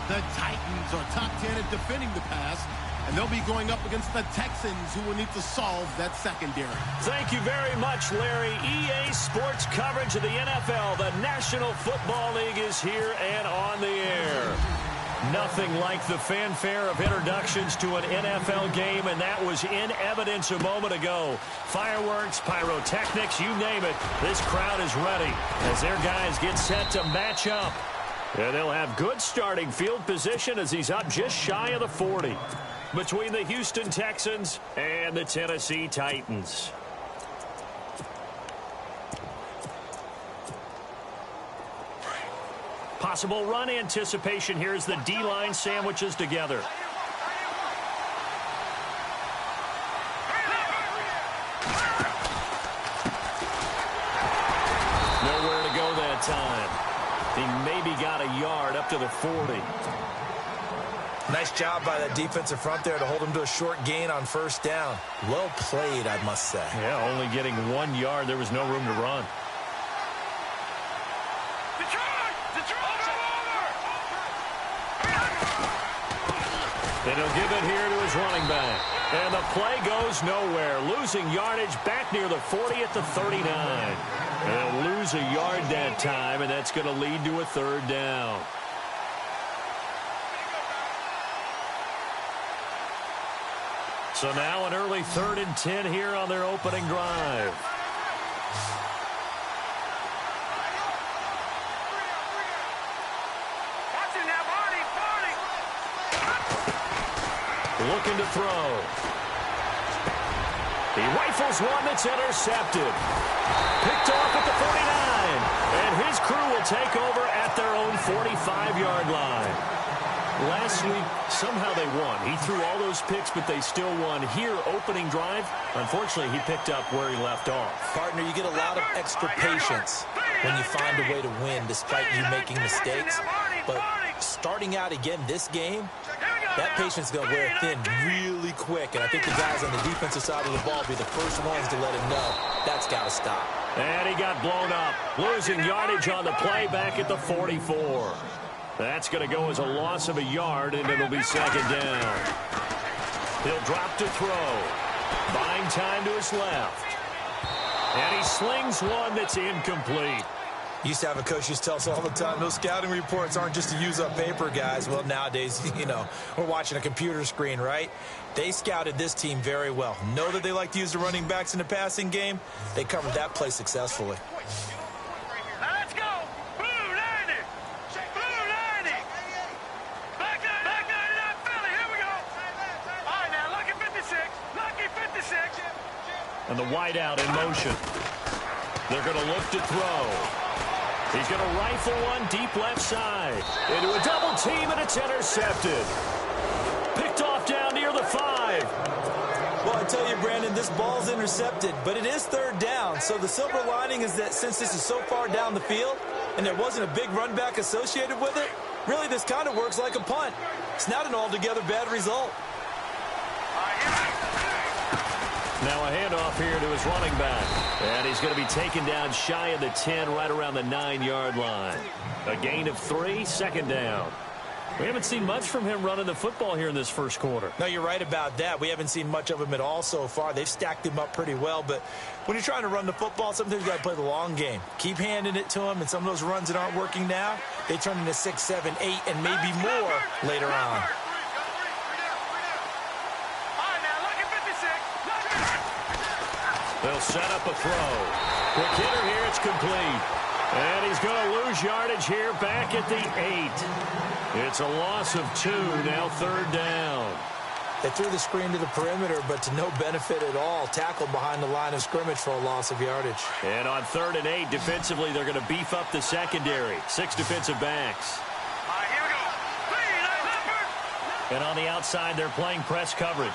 The Titans are top 10 at defending the pass, and they'll be going up against the Texans, who will need to solve that secondary. Thank you very much, Larry. EA Sports coverage of the NFL. The National Football League is here and on the air. Nothing like the fanfare of introductions to an NFL game, and that was in evidence a moment ago. Fireworks, pyrotechnics, you name it. This crowd is ready as their guys get set to match up. And they'll have good starting field position as he's up just shy of the 40 between the Houston Texans and the Tennessee Titans. Possible run anticipation here as the D-line sandwiches together. Nowhere to go that time. He maybe got a yard up to the 40. Nice job by that defensive front there to hold him to a short gain on first down. Well played, I must say. Yeah, only getting 1 yard. There was no room to run. And he'll give it here to his running back. And the play goes nowhere. Losing yardage back near the 40 at the 39. And they'll lose a yard that time, and that's going to lead to a third down. So now an early 3rd and 10 here on their opening drive. Looking to throw. He rifles one that's intercepted. Picked off at the 49. And his crew will take over at their own 45-yard line. Last week, somehow they won. He threw all those picks, but they still won. Here, opening drive, unfortunately, he picked up where he left off. Partner, you get a lot of extra patience when you find a way to win despite you making mistakes. But starting out again this game, that patience is going to wear thin really quick, and I think the guys on the defensive side of the ball will be the first ones to let him know that's got to stop. And he got blown up, losing yardage on the play back at the 44. That's going to go as a loss of a yard, and it'll be second down. He'll drop to throw. Buying time to his left. And he slings one that's incomplete. Used to have a coach used to tell us all the time, those scouting reports aren't just to use up paper, guys. Well, nowadays, you know, we're watching a computer screen, right? They scouted this team very well. Know that they like to use the running backs in the passing game. They covered that play successfully. Let's go. Blue 90. Blue 90. Back 99 Philly. Here we go. All right, now, lucky 56. Lucky 56. And the wideout in motion. They're going to look to throw. He's going to rifle one deep left side. Into a double team, and it's intercepted. Picked off down near the 5. Well, I tell you, Brandon, this ball's intercepted, but it is third down. So the silver lining is that since this is so far down the field and there wasn't a big run back associated with it, really this kind of works like a punt. It's not an altogether bad result. Now a handoff here to his running back. And he's going to be taken down shy of the 10, right around the 9-yard line. A gain of 3, second down. We haven't seen much from him running the football here in this first quarter. No, you're right about that. We haven't seen much of him at all so far. They've stacked him up pretty well. But when you're trying to run the football, sometimes you got to play the long game. Keep handing it to him, and some of those runs that aren't working now, they turn into 6, 7, 8, and maybe more later on. They'll set up a throw. Quick hitter here, it's complete. And he's going to lose yardage here back at the 8. It's a loss of 2, now third down. They threw the screen to the perimeter, but to no benefit at all. Tackled behind the line of scrimmage for a loss of yardage. And on 3rd and 8, defensively, they're going to beef up the secondary. 6 defensive backs. All right, here we go. And on the outside, they're playing press coverage.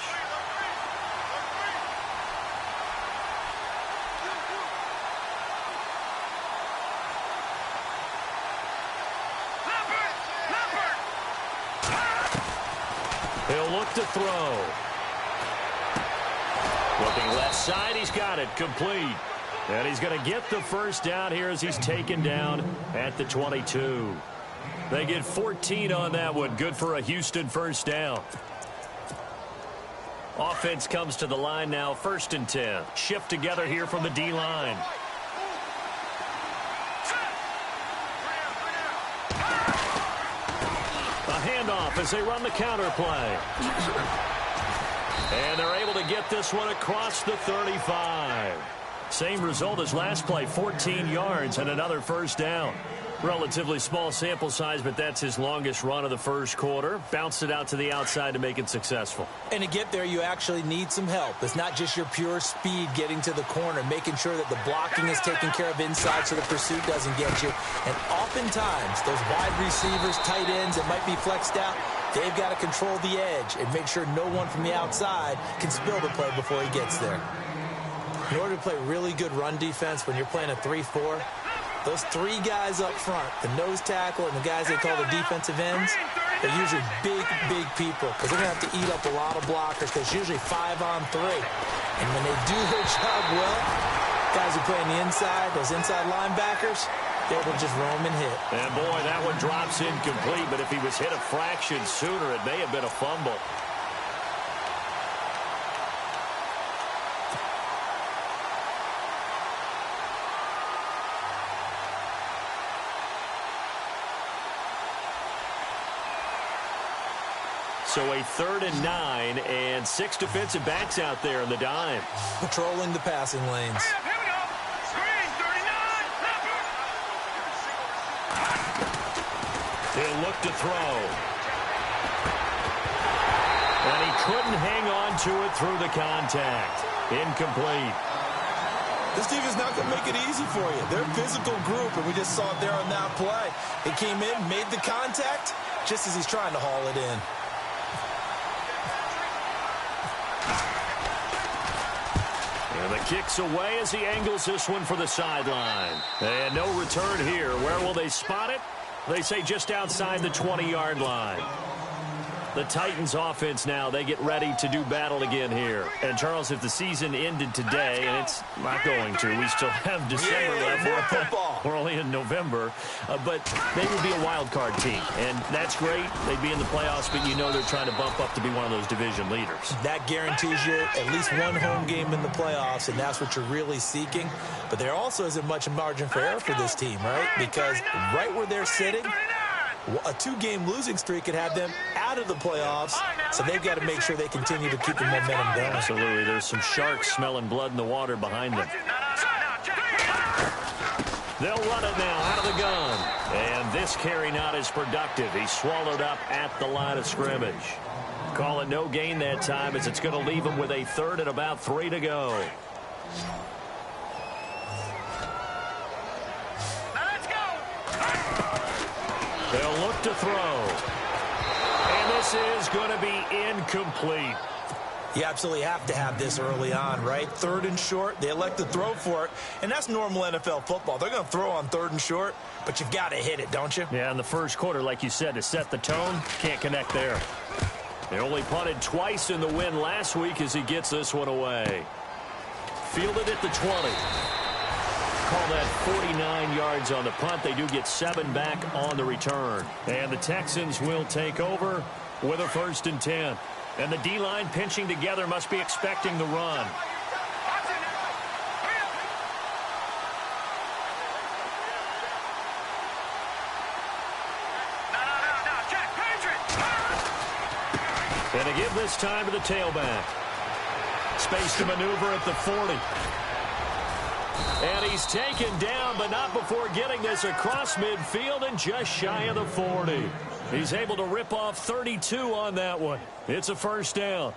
He'll look to throw. Looking left side, he's got it, complete. And he's going to get the first down here as he's taken down at the 22. They get 14 on that one. Good for a Houston first down. Offense comes to the line now, 1st and 10. Shift together here from the D-line. A handoff as they run the counter play. And they're able to get this one across the 35. Same result as last play, 14 yards and another first down. Relatively small sample size, but that's his longest run of the first quarter. Bounced it out to the outside to make it successful. And to get there, you actually need some help. It's not just your pure speed getting to the corner, making sure that the blocking is taken care of inside so the pursuit doesn't get you. And oftentimes, those wide receivers, tight ends that might be flexed out, they've got to control the edge and make sure no one from the outside can spill the play before he gets there. In order to play really good run defense when you're playing a 3-4, those 3 guys up front, the nose tackle and the guys they call the defensive ends, they're usually big people because they're going to have to eat up a lot of blockers because it's usually 5 on 3. And when they do their job well, guys who play on the inside, those inside linebackers, they will just roam and hit. And boy, that one drops incomplete, but if he was hit a fraction sooner, it may have been a fumble. So a 3rd and 9 and 6 defensive backs out there in the dime. Patrolling the passing lanes. Here we go. Screen, 39. He'll look to throw. And he couldn't hang on to it through the contact. Incomplete. This team is not going to make it easy for you. They're a physical group, and we just saw it there on that play. He came in, made the contact, just as he's trying to haul it in. And the kick's away as he angles this one for the sideline. And no return here. Where will they spot it? They say just outside the 20-yard line. The Titans offense now, they get ready to do battle again here. And Charles, if the season ended today, and it's not going to, we still have December left. We're only in November. But they would be a wild card team. And that's great. They'd be in the playoffs, but you know they're trying to bump up to be one of those division leaders. That guarantees you at least one home game in the playoffs, and that's what you're really seeking. But there also isn't much margin for error for this team, right? Because right where they're sitting, a 2-game losing streak could have them out of the playoffs, so they've got to make sure they continue to keep the momentum going. Absolutely. There's some sharks smelling blood in the water behind them. They'll run it now out of the gun. And this carry not as productive. He's swallowed up at the line of scrimmage. Call it no gain that time as it's going to leave him with a 3rd and about 3 to go. They'll look to throw. And this is going to be incomplete. You absolutely have to have this early on, right? 3rd and short, they elect to throw for it, and that's normal NFL football. They're going to throw on 3rd and short, but you've got to hit it, don't you? Yeah, in the first quarter, like you said, to set the tone, can't connect there. They only punted twice in the win last week as he gets this one away. Fielded at the 20. Call that 49 yards on the punt. They do get 7 back on the return. And the Texans will take over with a 1st and 10. And the D-line pinching together must be expecting the run. And they give this time to the tailback. Space to maneuver at the 40. And he's taken down, but not before getting this across midfield and just shy of the 40. He's able to rip off 32 on that one. It's a first down.